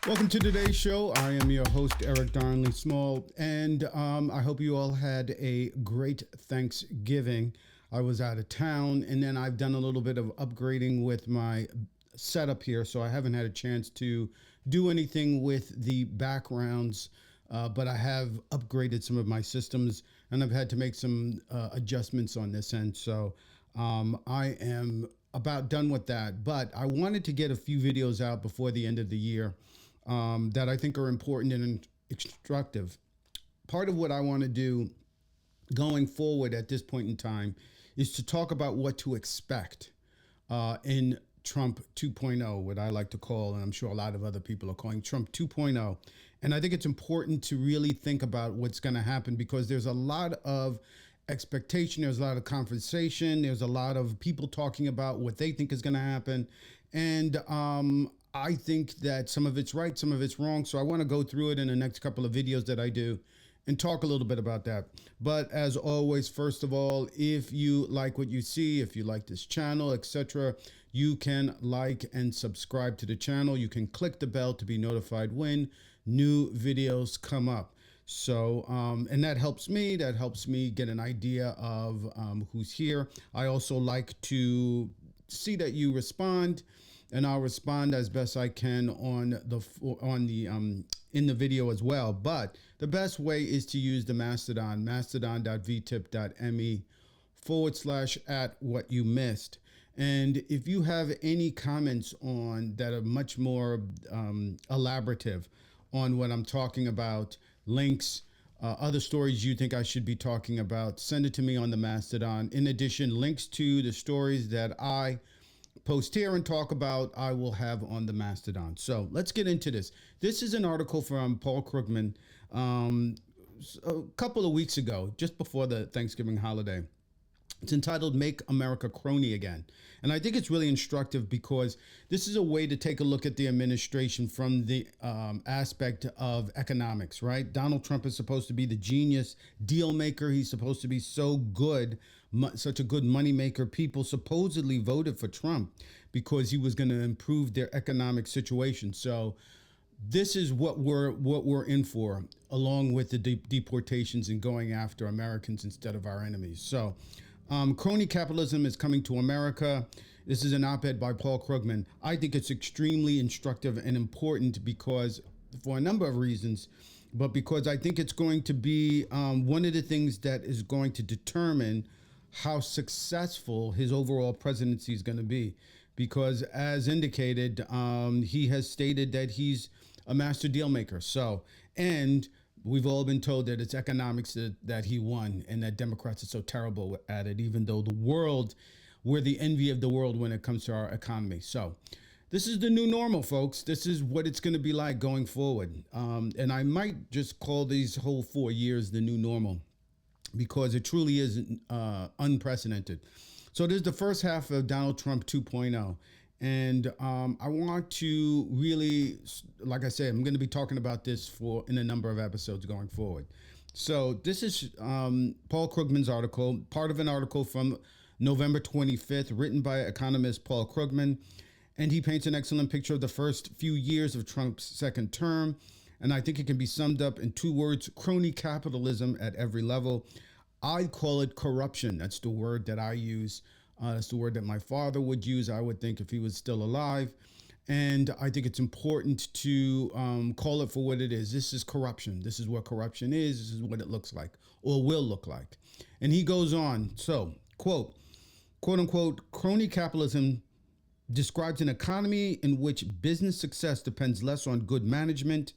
Welcome to today's show. I am your host, Eric Darnley Small, and I hope you all had a great Thanksgiving. I was out of town, and then I've done a little bit of upgrading with my setup here, so I haven't had a chance to do anything with the backgrounds, but I have upgraded some of my systems, and I've had to make some adjustments on this end. So I am about done with that, but I wanted to get a few videos out before the end of the year that I think are important and instructive. Part of what I want to do going forward at this point in time is to talk about what to expect in Trump 2.0, what I like to call, and I'm sure a lot of other people are calling Trump 2.0. And I think it's important to really think about what's going to happen because there's a lot of expectation, there's a lot of conversation, there's a lot of people talking about what they think is going to happen. And I think that some of it's right, some of it's wrong. So I want to go through it in the next couple of videos that I do and talk a little bit about that. But as always, first of all, if you like what you see, if you like this channel, etc., you can like and subscribe to the channel. You can click the bell to be notified when new videos come up. So, and that helps me get an idea of who's here. I also like to see that you respond, and I'll respond as best I can in the video as well. But the best way is to use the Mastodon, mastodon.vtip.me/@whatyoumissed. And if you have any comments on that are much more elaborative on what I'm talking about, links, other stories you think I should be talking about, send it to me on the Mastodon. In addition, links to the stories that I post here and talk about, I will have on the Mastodon. So let's get into this. This is an article from Paul Krugman a couple of weeks ago, just before the Thanksgiving holiday. It's entitled "Make America Crony Again." And I think it's really instructive because this is a way to take a look at the administration from the aspect of economics, right? Donald Trump is supposed to be the genius deal maker. He's supposed to be so good, such a good money maker. People supposedly voted for Trump because he was going to improve their economic situation. So this is what we're in for, along with the deportations and going after Americans instead of our enemies. So crony capitalism is coming to America. This is an op-ed by Paul Krugman. I think it's extremely instructive and important because, for a number of reasons, but because I think it's going to be one of the things that is going to determine how successful his overall presidency is going to be. Because, as indicated, he has stated that he's a master deal maker. So, and we've all been told that it's economics that he won and that Democrats are so terrible at it, even though we're the envy of the world when it comes to our economy. So this is the new normal, folks. This is what it's going to be like going forward. And I might just call these whole 4 years the new normal because it truly is unprecedented. So this is the first half of Donald Trump 2.0. And I want to really, like I said, I'm going to be talking about this in a number of episodes going forward. So this is Paul Krugman's article, part of an article from November 25th, written by economist Paul Krugman. And he paints an excellent picture of the first few years of Trump's second term. And I think it can be summed up in two words: crony capitalism at every level. I call it corruption. That's the word that I use. That's the word that my father would use, I would think, if he was still alive. And I think it's important to call it for what it is. This is corruption. This is what corruption is. This is what it looks like or will look like. And he goes on. So, quote unquote, crony capitalism describes an economy in which business success depends less on good management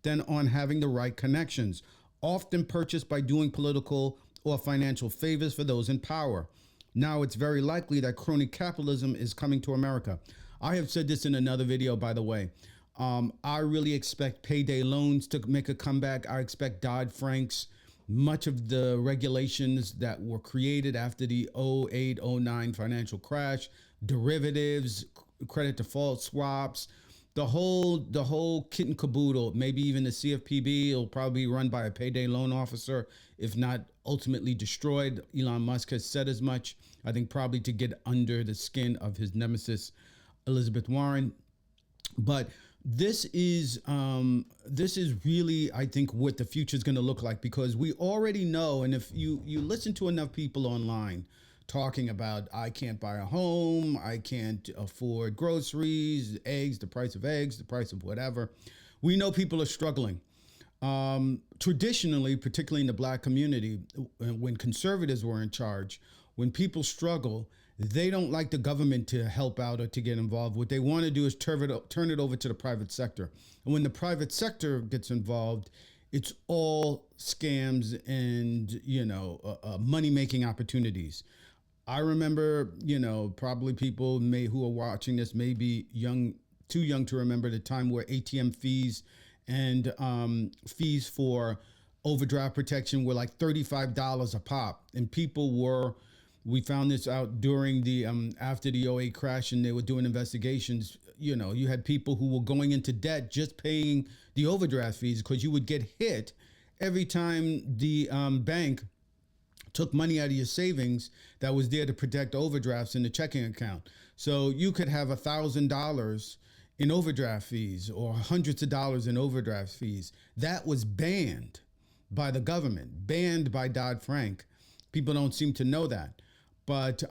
than on having the right connections, often purchased by doing political or financial favors for those in power. Now, it's very likely that crony capitalism is coming to America. I have said this in another video, by the way. I really expect payday loans to make a comeback. I expect Dodd-Frank's, much of the regulations that were created after the 08-09 financial crash, derivatives, credit default swaps, the whole kit and caboodle, maybe even the CFPB will probably be run by a payday loan officer, if not ultimately destroyed. Elon Musk has said as much, I think probably to get under the skin of his nemesis, Elizabeth Warren. But This is really, I think, what the future is going to look like, because we already know, and if you listen to enough people online talking about, I can't buy a home, I can't afford groceries, eggs, the price of eggs, the price of whatever, we know people are struggling. Traditionally, particularly in the black community, when conservatives were in charge, when people struggle, they don't like the government to help out or to get involved. What they want to do is turn it over to the private sector. And when the private sector gets involved, it's all scams and, money making opportunities. I remember, probably people who are watching this may be too young to remember the time where ATM fees and fees for overdraft protection were like $35 a pop, and we found this out during the after the '08 crash, and they were doing investigations. You had people who were going into debt just paying the overdraft fees, because you would get hit every time the bank took money out of your savings that was there to protect overdrafts in the checking account. So you could have $1,000 in overdraft fees or hundreds of dollars in overdraft fees. That was banned by the government, banned by Dodd-Frank. People don't seem to know that. But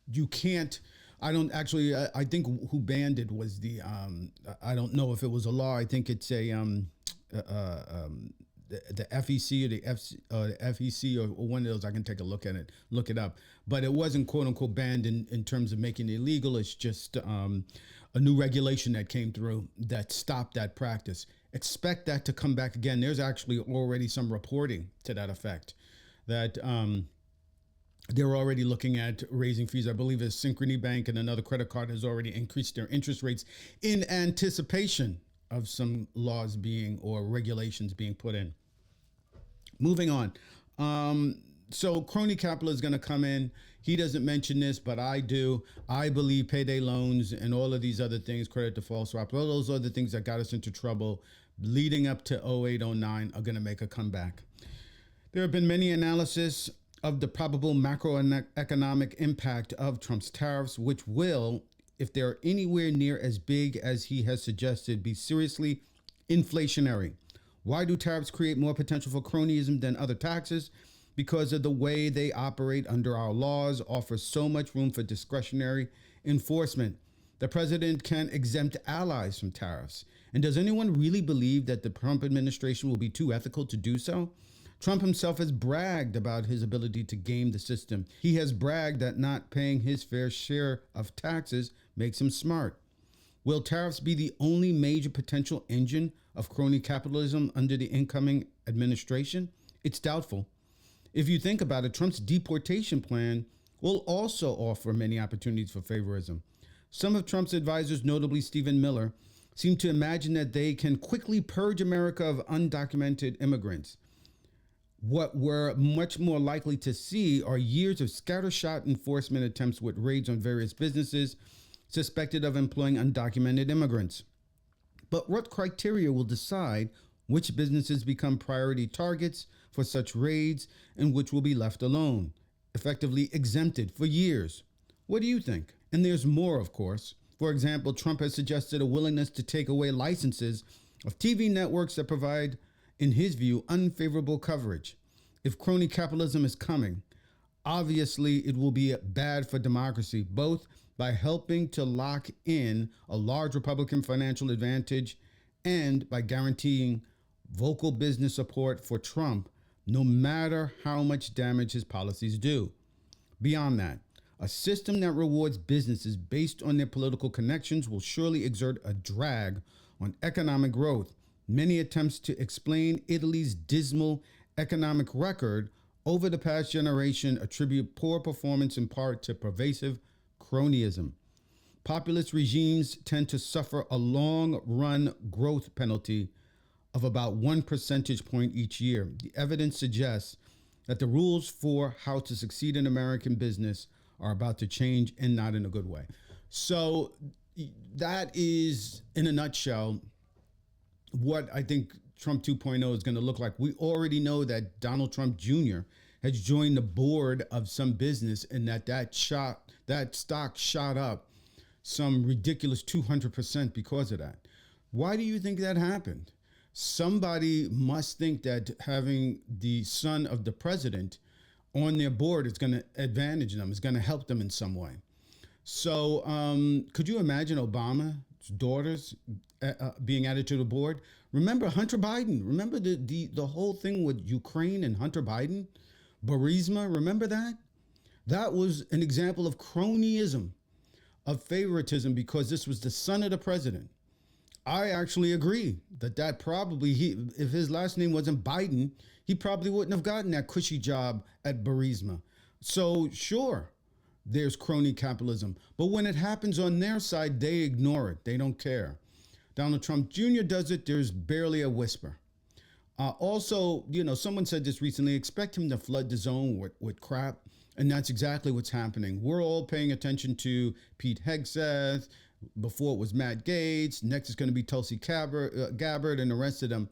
you can't. I don't actually. I think who banned it was I don't know if it was a law. I think it's the FEC or the FEC or one of those. I can take a look at it, look it up. But it wasn't quote unquote banned in terms of making it illegal. It's just a new regulation that came through that stopped that practice. Expect that to come back again. There's actually already some reporting to that effect that. They're already looking at raising fees. I believe a Synchrony Bank and another credit card has already increased their interest rates in anticipation of some laws or regulations being put in. Moving on. So crony capital is going to come in. He doesn't mention this, but I do. I believe payday loans and all of these other things, credit default swap, all those other things that got us into trouble leading up to '08, '09 are going to make a comeback. There have been many analysis of the probable macroeconomic impact of Trump's tariffs, which will, if they're anywhere near as big as he has suggested, be seriously inflationary. Why do tariffs create more potential for cronyism than other taxes? Because of the way they operate under our laws offers so much room for discretionary enforcement. The president can exempt allies from tariffs. And does anyone really believe that the Trump administration will be too ethical to do so? Trump himself has bragged about his ability to game the system. He has bragged that not paying his fair share of taxes makes him smart. Will tariffs be the only major potential engine of crony capitalism under the incoming administration? It's doubtful. If you think about it, Trump's deportation plan will also offer many opportunities for favorism. Some of Trump's advisors, notably Stephen Miller, seem to imagine that they can quickly purge America of undocumented immigrants. What we're much more likely to see are years of scattershot enforcement attempts with raids on various businesses suspected of employing undocumented immigrants. But what criteria will decide which businesses become priority targets for such raids and which will be left alone, effectively exempted for years? What do you think? And there's more, of course. For example, Trump has suggested a willingness to take away licenses of TV networks that provide, in his view, unfavorable coverage. If crony capitalism is coming, obviously it will be bad for democracy, both by helping to lock in a large Republican financial advantage and by guaranteeing vocal business support for Trump, no matter how much damage his policies do. Beyond that, a system that rewards businesses based on their political connections will surely exert a drag on economic growth. Many attempts to explain Italy's dismal economic record over the past generation attribute poor performance in part to pervasive cronyism. Populist regimes tend to suffer a long-run growth penalty of about 1 percentage point each year. The evidence suggests that the rules for how to succeed in American business are about to change, and not in a good way. So that is, in a nutshell, what I think Trump 2.0 is going to look like. We already know that Donald Trump Jr. has joined the board of some business, and that stock shot up some ridiculous 200% because of that. Why do you think that happened? Somebody must think that having the son of the president on their board is going to advantage them, is going to help them in some way. So could you imagine Obama's daughters being added to the board? Remember Hunter Biden? Remember the whole thing with Ukraine and Hunter Biden? Burisma, remember that? That was an example of cronyism, of favoritism, because this was the son of the president. I actually agree that probably if his last name wasn't Biden, he probably wouldn't have gotten that cushy job at Burisma. So sure, there's crony capitalism. But when it happens on their side, they ignore it. They don't care. Donald Trump Jr. does it. There's barely a whisper. Also, someone said this recently, expect him to flood the zone with crap. And that's exactly what's happening. We're all paying attention to Pete Hegseth. Before it was Matt Gaetz. Next is going to be Tulsi Gabbard and the rest of them.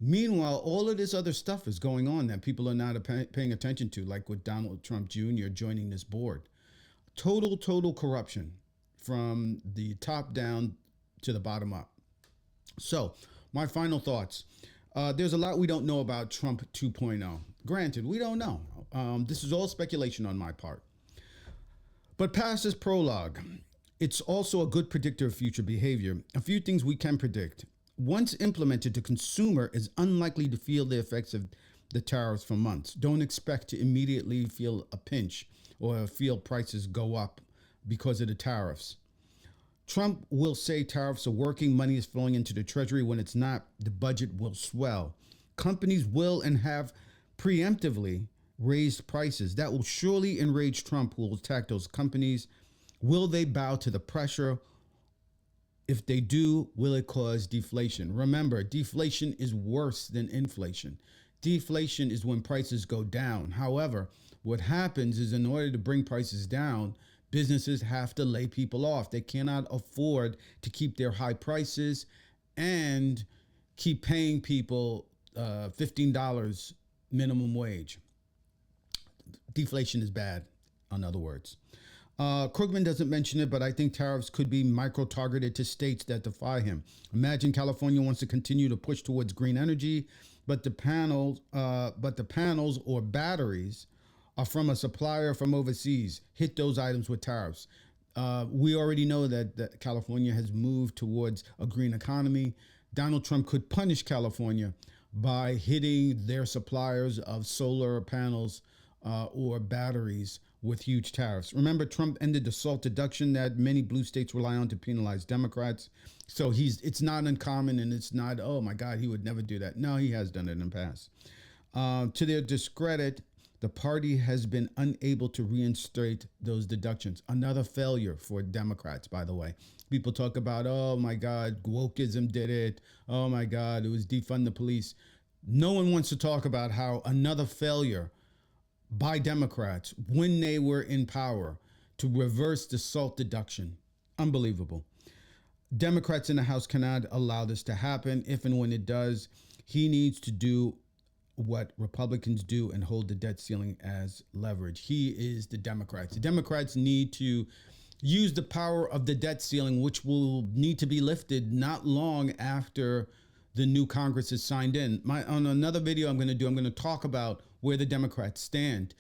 Meanwhile, all of this other stuff is going on that people are not paying attention to, like with Donald Trump Jr. joining this board. Total corruption from the top down to the bottom up. So, my final thoughts. There's a lot we don't know about Trump 2.0. Granted, we don't know. This is all speculation on my part. But past this prologue, it's also a good predictor of future behavior. A few things we can predict. Once implemented, the consumer is unlikely to feel the effects of the tariffs for months. Don't expect to immediately feel a pinch or feel prices go up because of the tariffs. Trump will say tariffs are working, money is flowing into the treasury. When it's not, the budget will swell. Companies will and have preemptively raised prices. That will surely enrage Trump, who will attack those companies. Will they bow to the pressure? If they do, will it cause deflation? Remember, deflation is worse than inflation. Deflation is when prices go down. However, what happens is in order to bring prices down, businesses have to lay people off. They cannot afford to keep their high prices and keep paying people $15 minimum wage. Deflation is bad, in other words. Krugman doesn't mention it, but I think tariffs could be micro-targeted to states that defy him. Imagine California wants to continue to push towards green energy, but the panels or batteries are from a supplier from overseas. Hit those items with tariffs. We already know that California has moved towards a green economy. Donald Trump could punish California by hitting their suppliers of solar panels or batteries with huge tariffs. Remember, Trump ended the SALT deduction that many blue states rely on to penalize Democrats. So it's not uncommon, and it's not, oh my God, he would never do that. No, he has done it in the past. To their discredit, the party has been unable to reinstate those deductions. Another failure for Democrats, by the way. People talk about, oh my God, wokeism did it. Oh my God, it was defund the police. No one wants to talk about how another failure by Democrats when they were in power to reverse the SALT deduction. Unbelievable. Democrats in the House cannot allow this to happen. If and when it does, he needs to do what Republicans do and hold the debt ceiling as leverage. He is the Democrats. The Democrats need to use the power of the debt ceiling, which will need to be lifted not long after the new Congress is signed in. On another video I'm going to talk about where the Democrats stand.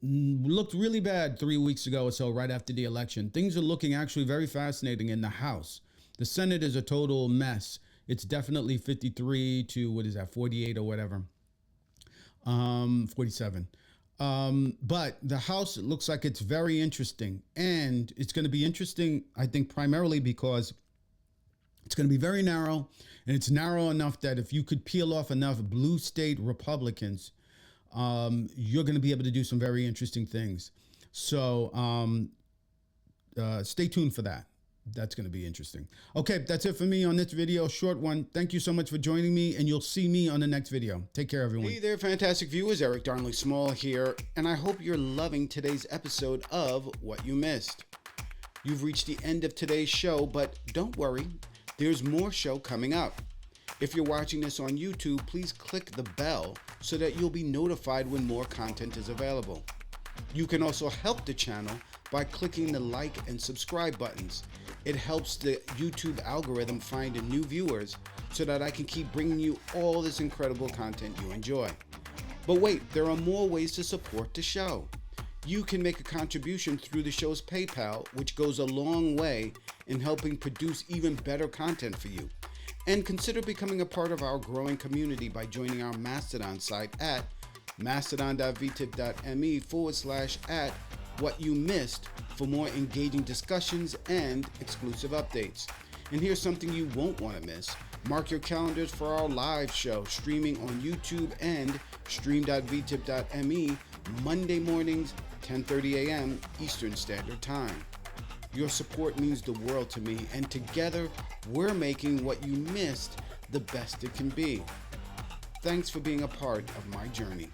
Looked really bad 3 weeks ago or so, right after the election. Things are looking actually very fascinating in the House. The Senate is a total mess. It's definitely 53 to, 48 or whatever. 47. But the House, it looks like it's very interesting. And it's going to be interesting, I think, primarily because it's going to be very narrow. And it's narrow enough that if you could peel off enough blue state Republicans, you're going to be able to do some very interesting things. So stay tuned for that. That's going to be interesting. Okay, that's it for me on this video. Short one. Thank you so much for joining me, and you'll see me on the next video. Take care, everyone. Hey there, fantastic viewers. Eric Darnley Small here, and I hope you're loving today's episode of What You Missed. You've reached the end of today's show, but don't worry. There's more show coming up. If you're watching this on YouTube, please click the bell so that you'll be notified when more content is available. You can also help the channel by clicking the like and subscribe buttons. It helps the YouTube algorithm find new viewers so that I can keep bringing you all this incredible content you enjoy. But wait, there are more ways to support the show. You can make a contribution through the show's PayPal, which goes a long way in helping produce even better content for you. And consider becoming a part of our growing community by joining our Mastodon site at mastodon.vtip.me/@whatyoumissed for more engaging discussions and exclusive updates. And here's something you won't want to miss. Mark your calendars for our live show streaming on YouTube and stream.vtip.me Monday mornings, 10:30 a.m. Eastern Standard Time. Your support means the world to me, and together we're making What You Missed the best it can be. Thanks for being a part of my journey.